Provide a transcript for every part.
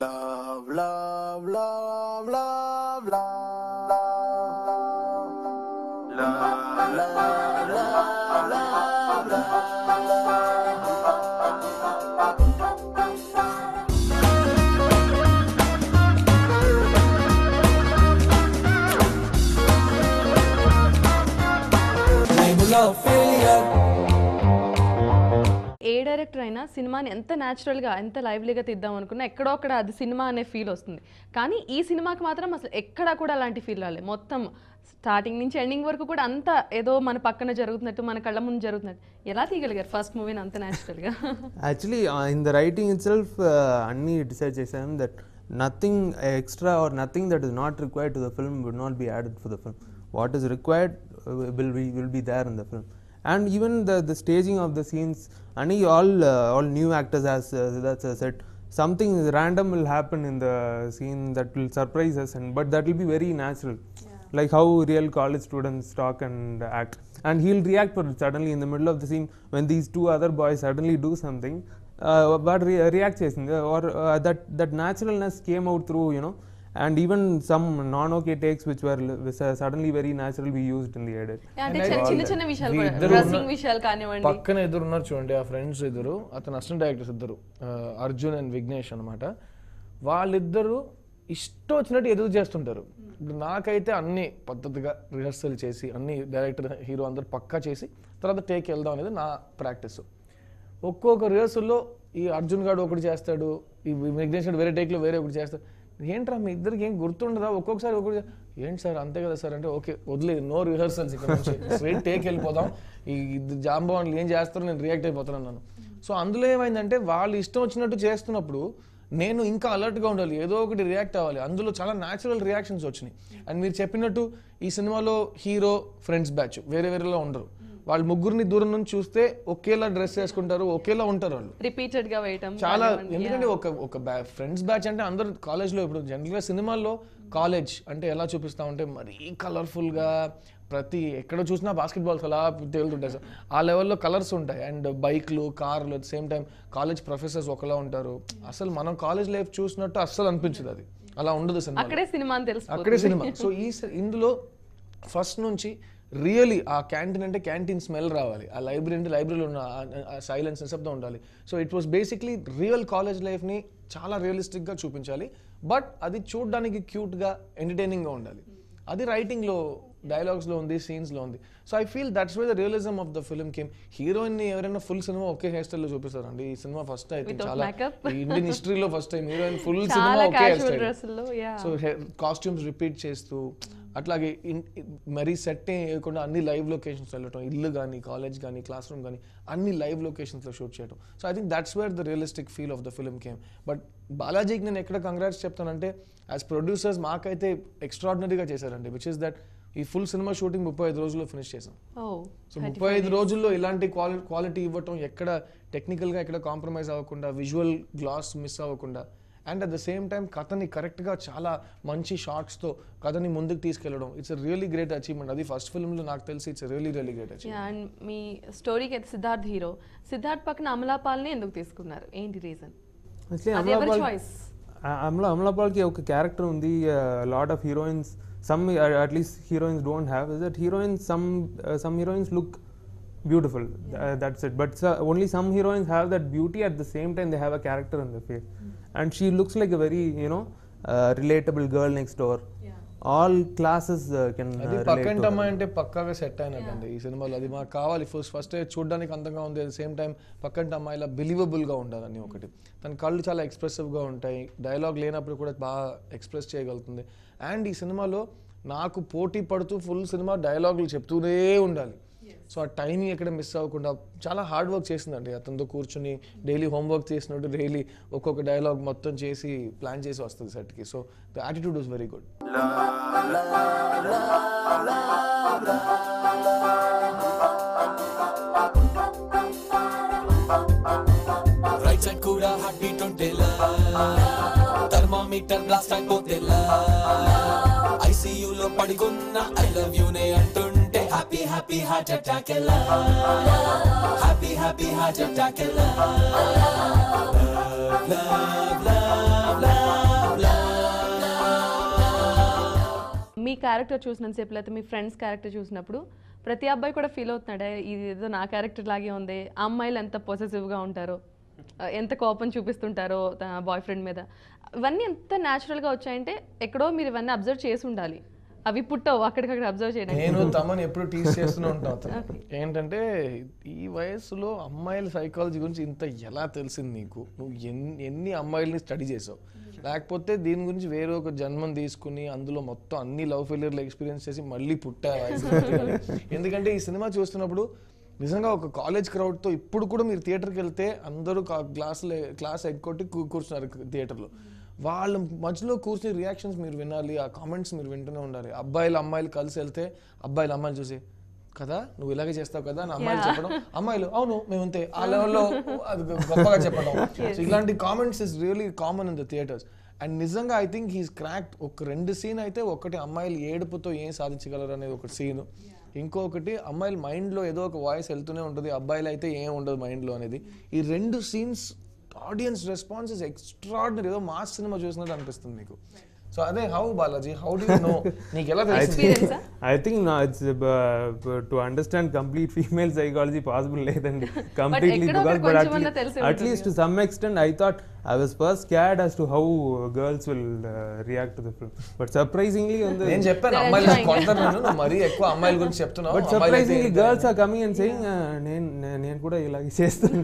Love, love, love, love, love, love, love, love, love, love. ఏ director అయినా సినిమాని ఎంత న్యాచురల్గా ఎంత లైవ్లీగా తీద్దాం అనుకున్నా ఎక్కడో అక్కడ అది సినిమా అనే ఫీల్ వస్తుంది. కానీ ఈ సినిమాకి మాత్రం అసలు ఎక్కడా కూడా అలాంటి ఫీల్ రాలేదు. మొత్తం స్టార్టింగ్ నుంచి ఎండింగ్ వరకు కూడా అంతా ఏదో మన పక్కన జరుగుతున్నట్టు, మన కళ్ళ ముందు జరుగుతున్నట్టు. ఎలా తీయగలిగారు ఫస్ట్ మూవీని అంత న్యాచురల్గా? Actually in the writing it self అన్నీ డిసైడ్ చేశాను that nothing extra or nothing that is not required to the film would not be added for the film. What is required will be there in the film. And even the staging of the scenes, and all new actors, as Siddharth said, something random will happen in the scene that will surprise us, but that will be very natural. Like how real college students talk and act, and he'll react suddenly in the middle of the scene when these two other boys suddenly do something, but react చేసింది, or that naturalness came out through, you know, and even some non-okay takes which were suddenly very natural we used in the edit. అంటే చిన్న చిన్న విషయాలు కూడా, dressing విషయాలు కానివ్వండి. పక్కన ఎదురు ఉన్నారు చూడండి, ఆ ఫ్రెండ్స్ ఎదురు, అతను అసిస్టెంట్ డైరెక్టర్స్ ఇద్దరు, అర్జున్ అండ్ విఘ్నేష్ అనమాట. వాళ్ళిద్దరు ఇష్టం వచ్చినట్టు ఎదురు చేస్తుంటారు. నాకైతే అన్ని పద్ధతిగా రిహర్సల్ చేసి అన్ని డైరెక్టర్ హీరో అందరు పక్కా చేసి తర్వాత టేక్ వెళ్దాం అనేది నా ప్రాక్టీస్. ఒక్కొక్క రిహర్సల్లో ఈ అర్జున్ గారు ఒకటి చేస్తాడు, ఈ విఘ్నేష్ గారు వేరే టేక్లో వేరే ఒకటి చేస్తాడు. ఏంట్రా మీ ఇద్దరికి ఏం గుర్తుండదా? ఒక్కొక్కసారి ఒకటి ఏంటి సార్ అంతే కదా సార్ అంటే, ఓకే వదిలేదు, నో రిహర్సల్స్, ఇక్కడ నుంచి స్ట్రైట్ టేక్ వెళ్ళిపోదాం, ఈ జాంబవాన్లు ఏం చేస్తారో నేను రియాక్ట్ అయిపోతాను అన్నాను. సో అందులో ఏమైందంటే వాళ్ళు ఇష్టం వచ్చినట్టు చేస్తున్నప్పుడు నేను ఇంకా అలర్ట్గా ఉండాలి, ఏదో ఒకటి రియాక్ట్ అవ్వాలి. అందులో చాలా న్యాచురల్ రియాక్షన్స్ వచ్చినాయి. అండ్ మీరు చెప్పినట్టు ఈ సినిమాలో హీరో ఫ్రెండ్స్ బ్యాచ్ వేరే వేరేలా ఉండరు. వాళ్ళు ముగ్గురిని దూరం నుంచి చూస్తే ఒకేలా డ్రెస్ వేసుకుంటారు, ఒకేలా ఉంటారు. వాళ్ళు రిపీటెడ్ గా వేయటం చాలా, ఎందుకంటే ఒక ఫ్రెండ్స్ బ్యాచ్ అంటే అందరు కాలేజ్లో, ఇప్పుడు జనరల్గా సినిమాల్లో కాలేజ్ అంటే ఎలా చూపిస్తా ఉంటే మరీ కలర్ఫుల్గా, ప్రతి ఎక్కడ చూసినా బాస్కెట్బాల్స్ అలా తేలుతుంటాయి సార్, ఆ లెవెల్లో కలర్స్ ఉంటాయి. అండ్ బైక్లు, కార్లు, at same time college professors ఒకలా ఉంటారు. అసలు మనం కాలేజ్ లైఫ్ చూసినట్టు అస్సలు అనిపించదు, అది అలా ఉండదు సినిమా, అక్కడే సినిమా. సో ఇందులో ఫస్ట్ నుంచి రియలీ ఆ క్యాంటీన్ అంటే క్యాంటీన్ స్మెల్ రావాలి, ఆ లైబ్రరీ అంటే లైబ్రరీలో ఉన్న సైలెన్స్ నిశ్శబ్దం ఉండాలి. So it was basically real college లైఫ్ని చాలా రియలిస్టిక్గా చూపించాలి, బట్ అది చూడడానికి క్యూట్గా ఎంటర్టైనింగ్గా ఉండాలి. అది రైటింగ్లో, డైలాగ్స్లో ఉంది, సీన్స్లో ఉంది. So I feel that's why the realism of the film came. హీరోయిన్ని ఎవరైనా ఫుల్ సినిమా ఒకే హెయిర్ స్టైల్లో చూపిస్తారండి. ఈ సినిమా ఫస్ట్ అయితే చాలా ఇండియన్ హిస్టరీలో first time heroine full cinema ఒకే hair style. So costumes repeat చేస్తూ, అట్లాగే మరీ సెట్ వేయకుండా అన్ని లైవ్ లొకేషన్స్ వెళ్ళటం, ఇల్లు కానీ, కాలేజ్ కానీ, క్లాస్ రూమ్ కానీ అన్ని లైవ్ లొకేషన్స్లో షూట్ చేయడం. So I think that's where the realistic feel of the film came. But బాలాజీకి నేను ఎక్కడ కంగ్రాట్స్ చెప్తానంటే, యాజ్ ప్రొడ్యూసర్స్ మాకైతే ఎక్స్ట్రాడినరీగా చేశారండి, విచ్ ఇస్ దట్ ఈ ఫుల్ సినిమా షూటింగ్ 35 రోజుల్లో ఫినిష్ చేసాం. సో 35 రోజుల్లో ఇలాంటి క్వాలిటీ ఇవ్వటం, ఎక్కడ టెక్నికల్గా ఎక్కడ కాంప్రమైజ్ అవ్వకుండా, విజువల్ గ్లాస్ మిస్ అవ్వకుండా, and at the same time కథని కరెక్ట్గా చాలా మంచి షార్ట్స్తో కథని ముందుకు తీసుకెళ్ళడం, it's a really great achievement. అది ఫస్ట్ ఫిల్మ్లో నాకు తెలిసి it's really great achievement. And మీ స్టోరీకి అయితే సిద్ధార్థ్ హీరో, సిద్ధార్థ్ పక్కన అమలాపాల్ని ఎందుకు తీసుకున్నారు? ఏంటి రీజన్? అమలాపాల్కి ఒక క్యారెక్టర్ ఉంది, lot of heroines, some at least heroines don't have, is that heroines, some heroines look beautiful, that's it, but only some heroines have that beauty, at the same time they have a character in their face, and she looks like a very, you know, relatable girl next door. All classes can relate. పక్కంటి అమ్మాయి అంటే పక్కాగా set అయినట్టండి ఈ సినిమాలో. అది మాకు కావాలి. First చూడడానికి అందంగా ఉంది, అట్ ద సేమ్ టైం పక్కంటి అమ్మాయిలా బిలీవబుల్గా ఉండాలని ఒకటి. తన కళ్ళు చాలా ఎక్స్ప్రెసివ్గా ఉంటాయి, డైలాగ్ లేనప్పుడు కూడా బాగా ఎక్స్ప్రెస్ చేయగలుగుతుంది. అండ్ ఈ సినిమాలో నాకు పోటీ పడుతూ ఫుల్ సినిమా డైలాగులు చెప్తూనే ఉండాలి. సో ఆ టైమింగ్ ఎక్కడ మిస్ అవ్వకుండా చాలా హార్డ్ వర్క్ చేసిందండి. అతనితో కూర్చుని డైలీ హోంవర్క్ చేసినట్టు డైలీ ఒక్కొక్క డైలాగ్ మొత్తం చేసి ప్లాన్ చేసి వస్తుంది సెట్కి. So the attitude was very good. Right side కూడా హార్ట్ బీట్ ఉంటేలా, థర్మామీటర్ బ్లాస్ట్ అయిపోతేలా, ఐసీయూలో పడుకున్న ఐ లవ్ యూ నే అంటుంటే హ్యాపీ హ్యాపీ హార్ట్ అటాక్ ఎలా, హ్యాపీ హ్యాపీ హార్ట్ అటాక్ ఎలా, love love love love character చూసినంతసేపు లేకపోతే మీ ఫ్రెండ్స్ క్యారెక్టర్ చూసినప్పుడు ప్రతి అబ్బాయి కూడా ఫీల్ అవుతున్నాడే ఇది ఏదో నా క్యారెక్టర్ లాగే ఉంది, అమ్మాయిలు ఎంత పొసెసివ్గా ఉంటారో, ఎంత కోపం చూపిస్తుంటారో తన బాయ్ ఫ్రెండ్ మీద, ఇవన్నీ ఎంత న్యాచురల్గా వచ్చాయంటే ఎక్కడో మీరు ఇవన్నీ అబ్జర్వ్ చేసి ఉండాలి. అవి పుట్టవు అక్కడికక్కడ అబ్జర్వ్ చేయడానికి. నేను తమని ఎప్పుడు టీస్ చేస్తూనే ఉంటాను. ఏంటంటే ఈ వయసులో అమ్మాయిల సైకాలజీ గురించి ఇంత ఎలా తెలిసింది నీకు? నువ్వు ఎన్ని అమ్మాయిల్ని స్టడీ చేసావు? లేకపోతే దీని గురించి వేరే ఒక జన్మం తీసుకుని అందులో మొత్తం అన్ని లవ్ ఫెయిలియర్లు ఎక్స్పీరియన్స్ చేసి మళ్ళీ పుట్టావా? ఎందుకంటే ఈ సినిమా చూస్తున్నప్పుడు నిజంగా ఒక కాలేజ్ క్రౌడ్తో ఇప్పుడు కూడా మీరు థియేటర్కి వెళ్తే అందరూ క్లాస్ ఎగ్గొట్టి కూర్చున్నారు థియేటర్లో. వాళ్ళ మధ్యలో కూర్చుని రియాక్షన్స్ మీరు వినాలి, ఆ కామెంట్స్ మీరు వింటూనే ఉండాలి. అబ్బాయిలు అమ్మాయిలు కలిసి వెళ్తే అబ్బాయిలు అమ్మాయిలు చూసి కదా నువ్వు ఇలాగే చేస్తావు కదా అని అమ్మాయిలు చెప్పడం, అమ్మాయిలు అవును మేము అంతే ఆ లెవెల్లో అది గొప్పగా చెప్పడం. సో ఇలాంటి comments is really common in the theatres. And నిజంగా ఐ థింక్ హీస్ క్రాక్డ్. ఒక 2 సీన్ అయితే, ఒకటి అమ్మాయిలు ఏడుపుతో ఏం సాధించగలరు అనేది ఒక సీను, ఇంకొకటి అమ్మాయిల మైండ్లో ఏదో ఒక వాయిస్ వెళ్తూనే ఉంటుంది, అబ్బాయిలు అయితే ఏం ఉండదు మైండ్లో అనేది. ఈ 2 scenes audience response is extraordinary. ఏదో మాస్ సినిమా చూసినట్టు అనిపిస్తుంది మీకు. సో అదే how Balaji, how do you know? నీకు ఎలా తెలిసింది? I think no, it's to understand complete female psychology possible లేదండి completely, because at least to some extent I thought I was first scared as to how girls will react to the film, but surprisingly నేను చెప్పాను అమ్మాయిలు కొందరు మరీ ఎక్కువ అమ్మాయిల గురించి చెప్తున్నావు, but surprisingly girls are coming and saying నేను కూడా ఇలాగే చేస్తాను.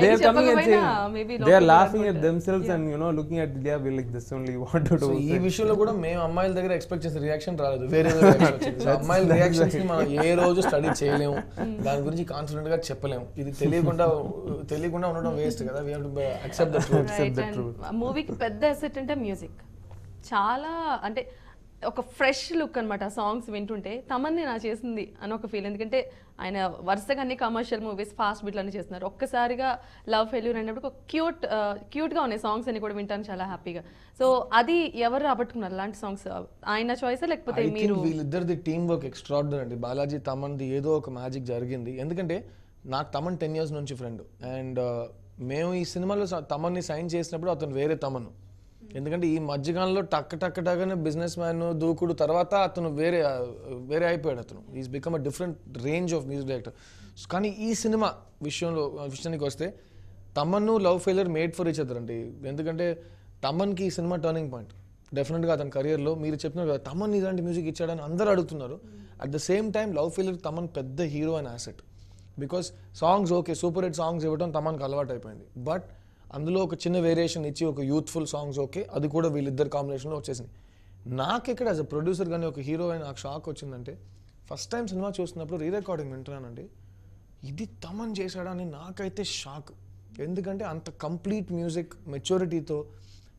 They are coming and saying they are laughing at themselves and you know looking at yeah we like this only what to do. ఈ విషయంలో కూడా మేము అమ్మాయిల దగ్గర ఎక్స్పెక్ట్ చేసిన రియాక్షన్ రాలేదు, వేరే అమ్మాయిల రియాక్షన్స్ ని మనం ఏ రోజు స్టడీ చేయలేము, దాని గురించి కాన్ఫిడెంట్ గా చెప్పలేము. ఇది తెలియకుండా ఉండడం వేస్ట్ కదా. We have to accept the truth. మూవీకి పెద్ద అసెట్ అంటే మ్యూజిక్. చాలా అంటే ఒక ఫ్రెష్ లుక్ అనమాట. సాంగ్స్ వింటుంటే తమన్ని నా చేసింది అని ఒక ఫీల్. ఎందుకంటే ఆయన వరుసగా అన్ని కమర్షియల్ మూవీస్ ఫాస్ట్ బీట్లు అన్ని చేస్తున్నారు. ఒక్కసారిగా లవ్ ఫెయిల్యూర్ అయినప్పుడు ఒక క్యూట్గా ఉన్నాయి సాంగ్స్ అని కూడా వింటాను చాలా హ్యాపీగా. సో అది ఎవరు రాబట్టుకున్నారు అలాంటి సాంగ్స్? ఆయన చాయిస్ లేకపోతే మీరు? వీళ్ళిద్దరిది టీమ్ వర్క్ ఎక్స్ట్రాడినరీ అండి. బాలాజీ తమన్ది ఏదో ఒక మ్యాజిక్ జరిగింది. ఎందుకంటే నాకు తమన్ 10 years నుంచి ఫ్రెండ్, అండ్ మేము ఈ సినిమాలో తమన్ని సైన్ చేసినప్పుడు అతను వేరే తమను. ఎందుకంటే ఈ మధ్యకాలంలో టక్కనే బిజినెస్ మ్యాన్ దూకుడు తర్వాత అతను వేరే అయిపోయాడు. అతను is become a different range of music director. కానీ ఈ సినిమా విషయానికి వస్తే తమన్ను love failure made for each other అండి. ఎందుకంటే తమన్కి ఈ సినిమా టర్నింగ్ పాయింట్ డెఫినెట్గా అతని కెరియర్లో. మీరు చెప్పినారు కదా తమన్ ఇలాంటి మ్యూజిక్ ఇచ్చాడని అందరూ అడుగుతున్నారు. At the same time love failure Thaman పెద్ద hero and asset. Because songs okay super hit songs ఇవ్వడం తమన్కి అలవాటు అయిపోయింది. బట్ అందులో ఒక చిన్న వేరియేషన్ ఇచ్చి ఒక యూత్ఫుల్ సాంగ్స్ ఓకే అది కూడా వీళ్ళిద్దరు కాంబినేషన్లో వచ్చేసింది. నాకెక్కడ యాజ్ అ ప్రొడ్యూసర్ కానీ ఒక హీరో అయిన నాకు షాక్ వచ్చిందంటే ఫస్ట్ టైం సినిమా చూస్తున్నప్పుడు రీ రికార్డింగ్ వింటున్నానండి, ఇది తమన్ చేశాడా అని నాకైతే షాక్. ఎందుకంటే అంత కంప్లీట్ మ్యూజిక్ మెచ్యూరిటీతో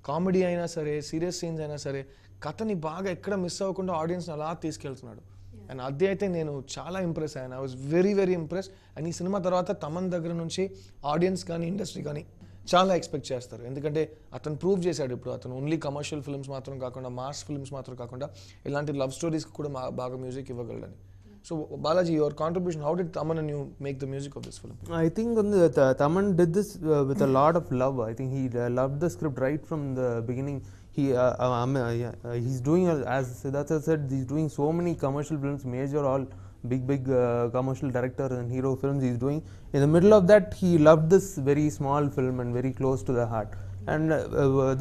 కామెడీ అయినా సరే సీరియస్ సీన్స్ అయినా సరే కథని బాగా ఎక్కడ మిస్ అవ్వకుండా ఆడియన్స్ని అలా తీసుకెళ్తున్నాడు. అండ్ అది అయితే నేను చాలా ఇంప్రెస్ అయ్యాను. I was very impress. And ఈ సినిమా తర్వాత తమన్ దగ్గర నుంచి ఆడియన్స్ కానీ ఇండస్ట్రీ కానీ చాలా ఎక్స్పెక్ట్ చేస్తారు. ఎందుకంటే అతను ప్రూవ్ చేశాడు ఇప్పుడు అతను ఓన్లీ కమర్షియల్ ఫిల్మ్స్ మాత్రం కాకుండా మాస్ ఫిల్మ్స్ మాత్రం కాకుండా ఇలాంటి లవ్ స్టోరీస్కి కూడా బాగా music ఇవ్వగలడని. So Balaji, your contribution, how did Taman and you make the music of this film? I think Taman did this with a lot of love. I think he loved the script right from the beginning. He's doing, as Siddhartha said, he's doing so many commercial films, major all big commercial director and hero films he's doing. In the middle of that, he loved this very small film and very close to the heart. And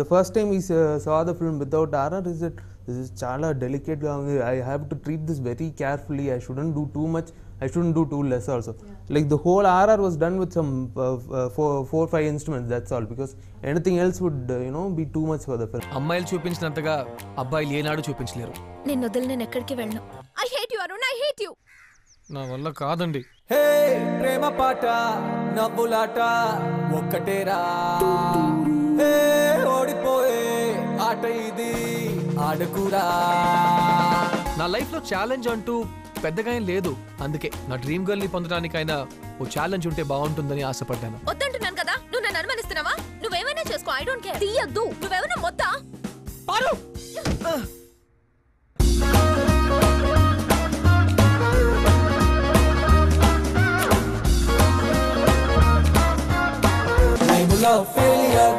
the first time he saw the film without RR, he said, this is chala delicate. I have to treat this very carefully. I shouldn't do too much. I shouldn't do too less also. Yeah. Like the whole RR was done with some 4-5 instruments. That's all. Because anything else would be too much for the film. అమ్మాయిలు చూపించినంతగా అబ్బాయిలు ఏనాడు చూపించలేరు. నేను వదిలి నేను ఎక్కడికి వెళ్ళను. I hate you Arun. I hate you. నా వల్ల కాదండి. హే ప్రేమ పాట నవ్వులాట ఒక్కటేరా, హే ఓడిపోయే ఆట ఇది ఆడకురా. నా లైఫ్ లో ఛాలెంజ్ అంటూ పెద్దగా ఏం లేదు. అందుకే నా డ్రీమ్ గర్ల్ ని పొందడానికైనా ఓ ఛాలెంజ్ ఉంటే బాగుంటుందని ఆశపడ్డాను. వద్దంటున్నాను కదా, నువ్వు నన్ను అనుమానిస్తున్నావా? నువ్వేమైనా చేసుకో, ఐ డోంట్ కేర్. తీయద్దు. నువ్వేమైనా మొత్తా పారు. Love failure